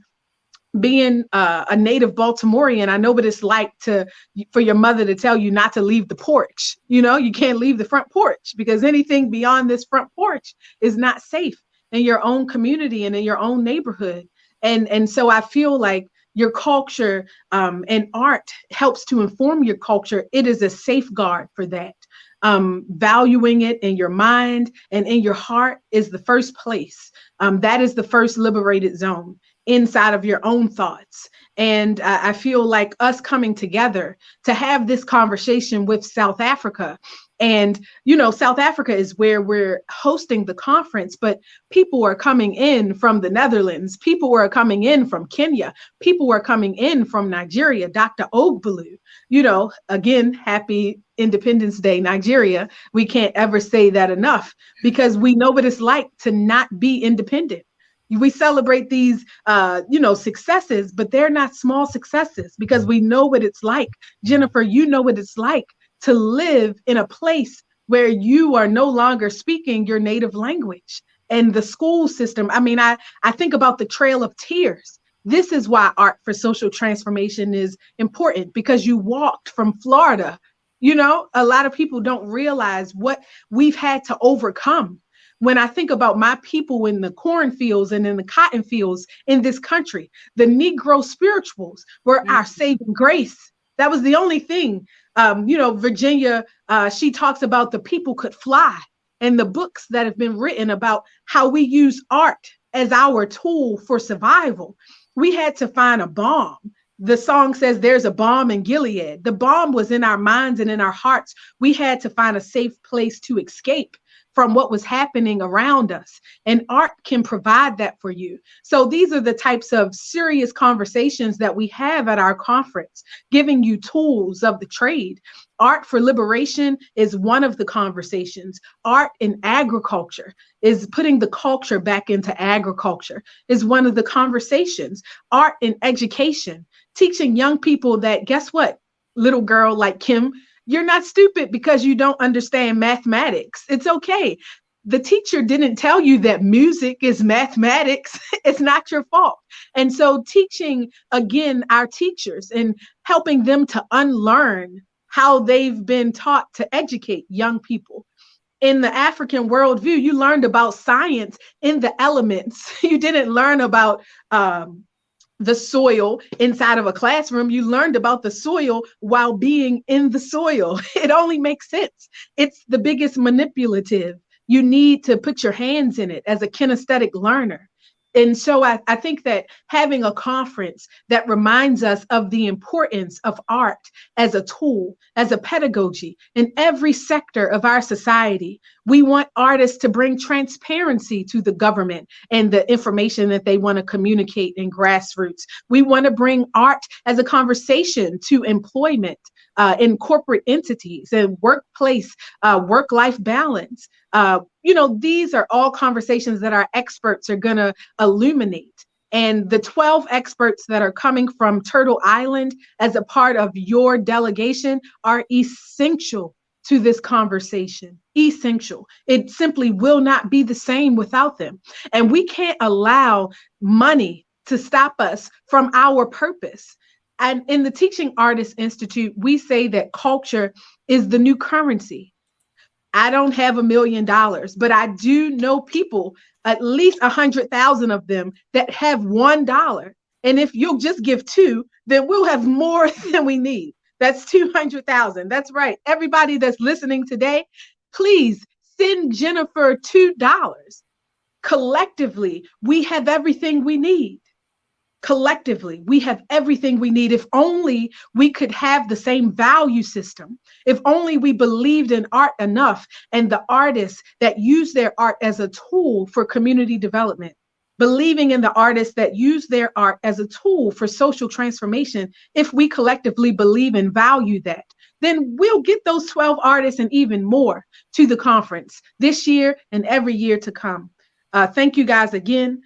S4: being a native Baltimorean, I know what it's like for your mother to tell you not to leave the porch. You can't leave the front porch because anything beyond this front porch is not safe in your own community and in your own neighborhood. And so I feel like your culture and art helps to inform your culture. It is a safeguard for that. Valuing it in your mind and in your heart is the first place. That is the first liberated zone inside of your own thoughts. And I feel like us coming together to have this conversation with South Africa. And, South Africa is where we're hosting the conference, but people are coming in from the Netherlands. People are coming in from Kenya. People were coming in from Nigeria. Dr. Ogbalu, again, happy Independence Day, Nigeria. We can't ever say that enough because we know what it's like to not be independent. We celebrate these, successes, but they're not small successes because we know what it's like. Jennifer, you know what it's like to live in a place where you are no longer speaking your native language. And the school system, I think about the Trail of Tears. This is why art for social transformation is important, because you walked from Florida. A lot of people don't realize what we've had to overcome. When I think about my people in the cornfields and in the cotton fields in this country, the Negro spirituals were our saving grace. That was the only thing. Virginia, she talks about the people could fly, and the books that have been written about how we use art as our tool for survival. We had to find a balm. The song says there's a balm in Gilead. The balm was in our minds and in our hearts. We had to find a safe place to escape from what was happening around us. And art can provide that for you. So these are the types of serious conversations that we have at our conference, giving you tools of the trade. Art for liberation is one of the conversations. Art in agriculture is putting the culture back into agriculture is one of the conversations. Art in education, teaching young people that, guess what, little girl like Kim, you're not stupid because you don't understand mathematics. It's okay. The teacher didn't tell you that music is mathematics. It's not your fault. And so teaching, again, our teachers and helping them to unlearn how they've been taught to educate young people. In the African worldview, you learned about science in the elements. You didn't learn about the soil inside of a classroom. You learned about the soil while being in the soil. It only makes sense. It's the biggest manipulative. You need to put your hands in it as a kinesthetic learner. And so I think that having a conference that reminds us of the importance of art as a tool, as a pedagogy in every sector of our society. We want artists to bring transparency to the government and the information that they want to communicate in grassroots. We want to bring art as a conversation to employment in corporate entities and workplace, work-life balance. These are all conversations that our experts are going to illuminate. And the 12 experts that are coming from Turtle Island as a part of your delegation are essential to this conversation. Essential. It simply will not be the same without them. And we can't allow money to stop us from our purpose. And in the Teaching Artists Institute, we say that culture is the new currency. I don't have $1 million, but I do know people, at least 100,000 of them, that have $1. And if you'll just give 2, then we'll have more than we need. That's 200,000. That's right. Everybody that's listening today, please send Jennifer $2. Collectively, we have everything we need. Collectively, we have everything we need. If only we could have the same value system. If only we believed in art enough, and the artists that use their art as a tool for community development, believing in the artists that use their art as a tool for social transformation. If we collectively believe and value that, then we'll get those 12 artists and even more to the conference this year and every year to come. Thank you guys again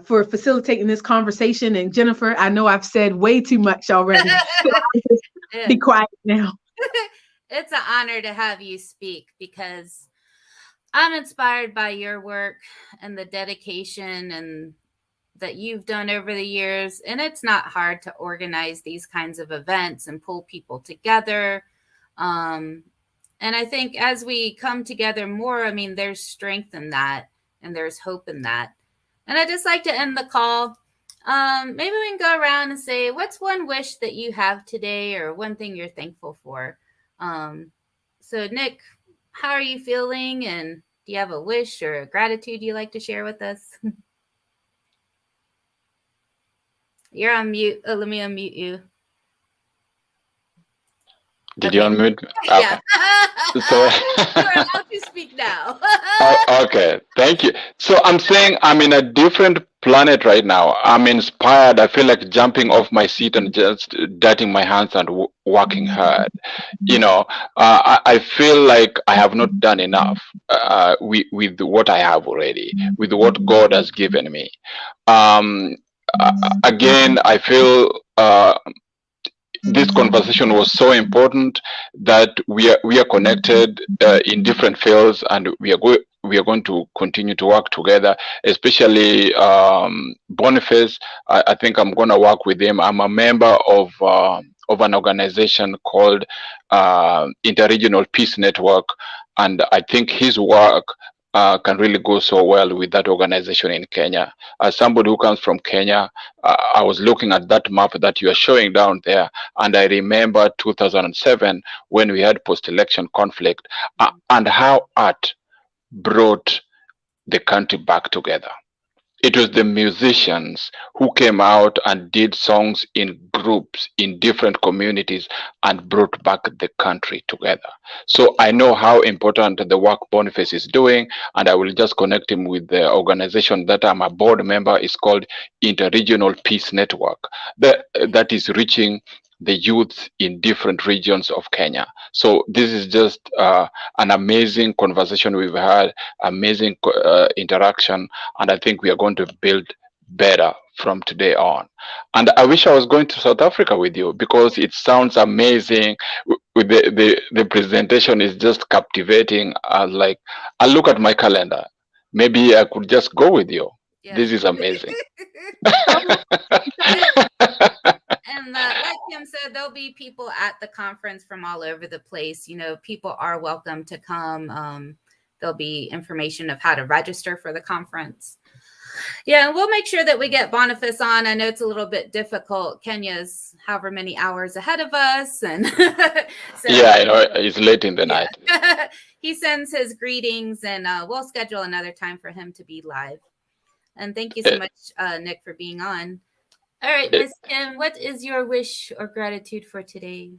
S4: for facilitating this conversation. And Jennifer, I know I've said way too much already. So be quiet now.
S1: It's an honor to have you speak, because I'm inspired by your work and the dedication and that you've done over the years. And it's not hard to organize these kinds of events and pull people together. And I think as we come together more, I mean, there's strength in that and there's hope in that. And I'd just like to end the call. Maybe we can go around and say, what's one wish that you have today, or one thing you're thankful for? So Nick, how are you feeling? And do you have a wish or a gratitude you'd like to share with us? You're on mute. Oh, let me unmute you.
S2: Did you unmute?
S1: Yeah.
S2: So
S1: you're allowed to speak now.
S2: Okay, thank you. So I'm saying I'm in a different planet right now. I'm inspired. I feel like jumping off my seat and just dirting my hands and working hard. You know, I feel like I have not done enough with what I have already, with what God has given me. Again, I feel this conversation was so important that we are connected in different fields, and we are going to continue to work together, especially Bonface. I think I'm going to work with him. I'm a member of an organization called Interregional Peace Network, and I think his work can really go so well with that organization in Kenya. As somebody who comes from Kenya, I was looking at that map that you are showing down there, and I remember 2007 when we had post-election conflict and how art brought the country back together. It was the musicians who came out and did songs in groups in different communities and brought back the country together. So I know how important the work Bonface is doing, and I will just connect him with the organization that I'm a board member. It's called Interregional Peace Network. That is reaching the youth in different regions of Kenya. So this is just an amazing conversation we've had, amazing interaction, and I think we are going to build better from today on. And I wish I was going to South Africa with you, because it sounds amazing. With the presentation is just captivating. I look at my calendar. Maybe I could just go with you. Yeah. This is amazing.
S1: And like Kim said, there'll be people at the conference from all over the place. You know, people are welcome to come. There'll be information of how to register for the conference. Yeah, and we'll make sure that we get Bonface on. I know it's a little bit difficult. Kenya's however many hours ahead of us. And so,
S2: yeah, I know, it's late in the night.
S1: He sends his greetings, and we'll schedule another time for him to be live. And thank you so much, Nick, for being on. All right, Miss Kim, what is your wish or gratitude for today?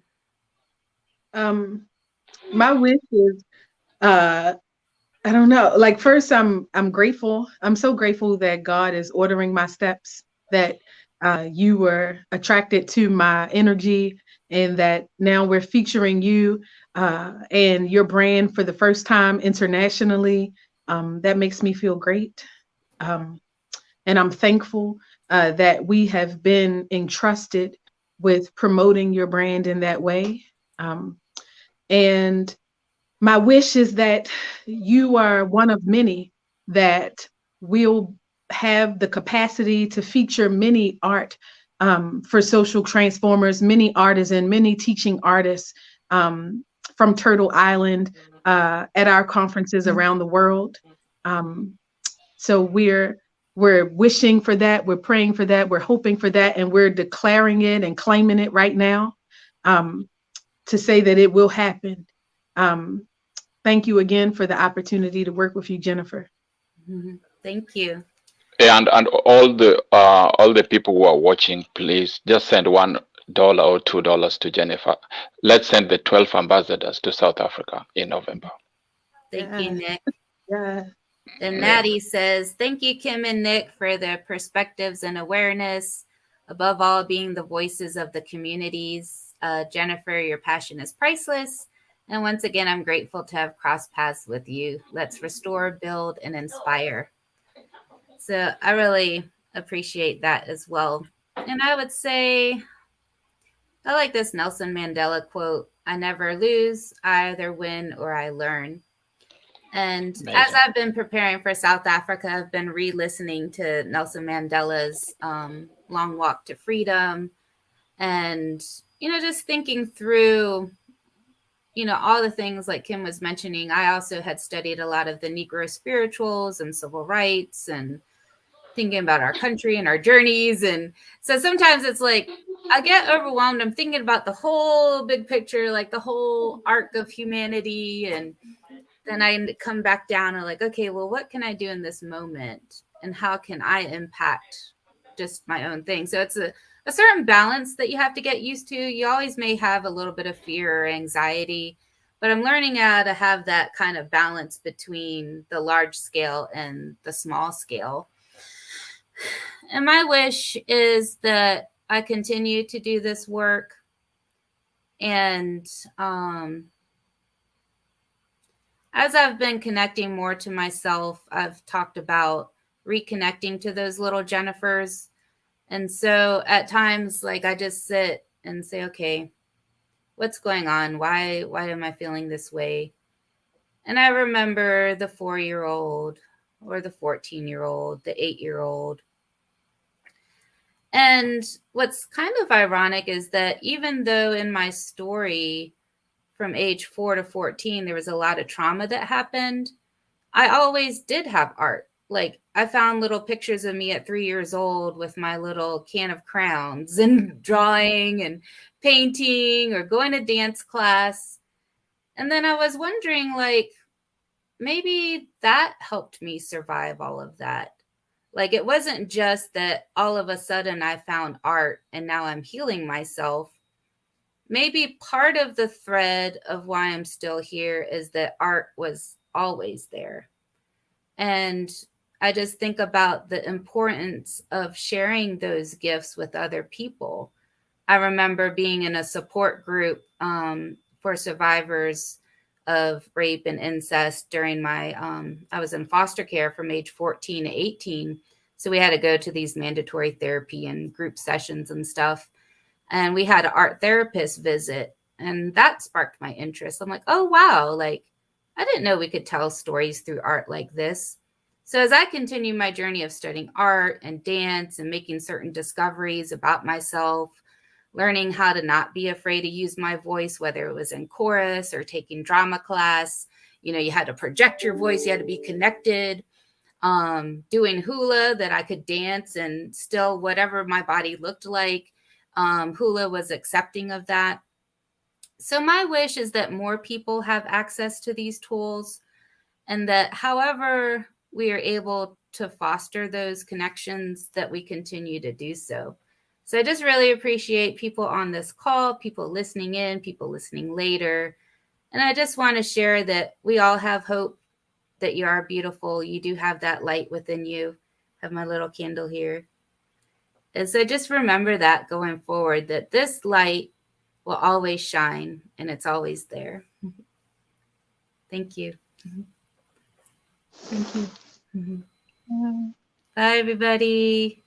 S4: My wish is, I don't know. Like, first, I'm grateful. I'm so grateful that God is ordering my steps, that you were attracted to my energy, and that now we're featuring you and your brand for the first time internationally. That makes me feel great. And I'm thankful that we have been entrusted with promoting your brand in that way. And my wish is that you are one of many that will have the capacity to feature many art for social transformers, many artisan, many teaching artists from Turtle Island at our conferences around the world. So we're wishing for that, we're praying for that, we're hoping for that, and we're declaring it and claiming it right now to say that it will happen. Thank you again for the opportunity to work with you, Jennifer.
S1: Thank you.
S2: And all the people who are watching, please just send $1 or $2 to Jennifer. Let's send the 12 ambassadors to South Africa in November.
S1: Thank you, Nick.
S4: Yeah.
S1: And Maddie says, thank you, Kim and Nick, for the perspectives and awareness, above all, being the voices of the communities. Jennifer, your passion is priceless. And once again, I'm grateful to have crossed paths with you. Let's restore, build, and inspire. So I really appreciate that as well. And I would say, I like this Nelson Mandela quote, I never lose, I either win or I learn. And
S2: Amazing.
S1: As I've been preparing for South Africa, I've been re-listening to Nelson Mandela's Long Walk to Freedom. And, just thinking through, all the things like Kim was mentioning. I also had studied a lot of the Negro spirituals and civil rights and thinking about our country and our journeys. And so sometimes it's like, I get overwhelmed. I'm thinking about the whole big picture, like the whole arc of humanity. And then I come back down and like, okay, well, what can I do in this moment? And how can I impact just my own thing? So it's a certain balance that you have to get used to. You always may have a little bit of fear or anxiety, but I'm learning how to have that kind of balance between the large scale and the small scale. And my wish is that I continue to do this work. And as I've been connecting more to myself, I've talked about reconnecting to those little Jennifers. And so at times, like I just sit and say, okay, what's going on? Why am I feeling this way? And I remember the 4-year-old or the 14-year-old, the 8-year-old. And what's kind of ironic is that even though in my story from age 4 to 14, there was a lot of trauma that happened, I always did have art. Like I found little pictures of me at 3 years old with my little can of crowns and drawing and painting or going to dance class. And then I was wondering, like, maybe that helped me survive all of that. Like it wasn't just that all of a sudden I found art and now I'm healing myself. Maybe part of the thread of why I'm still here is that art was always there. And I just think about the importance of sharing those gifts with other people. I remember being in a support group for survivors of rape and incest during my, I was in foster care from age 14 to 18. So we had to go to these mandatory therapy and group sessions and stuff. And we had an art therapist visit, and that sparked my interest. I'm like, oh, wow. Like, I didn't know we could tell stories through art like this. So as I continue my journey of studying art and dance and making certain discoveries about myself, learning how to not be afraid to use my voice, whether it was in chorus or taking drama class, you had to project your voice, you had to be connected, doing hula that I could dance and still whatever my body looked like, hula was accepting of that. So my wish is that more people have access to these tools and that however we are able to foster those connections, that we continue to do so. So I just really appreciate people on this call, people listening in, people listening later. And I just want to share that we all have hope, that you are beautiful. You do have that light within you. I have my little candle here. And so just remember that going forward, that this light will always shine and it's always there. Thank you.
S4: Thank you.
S1: Bye, everybody.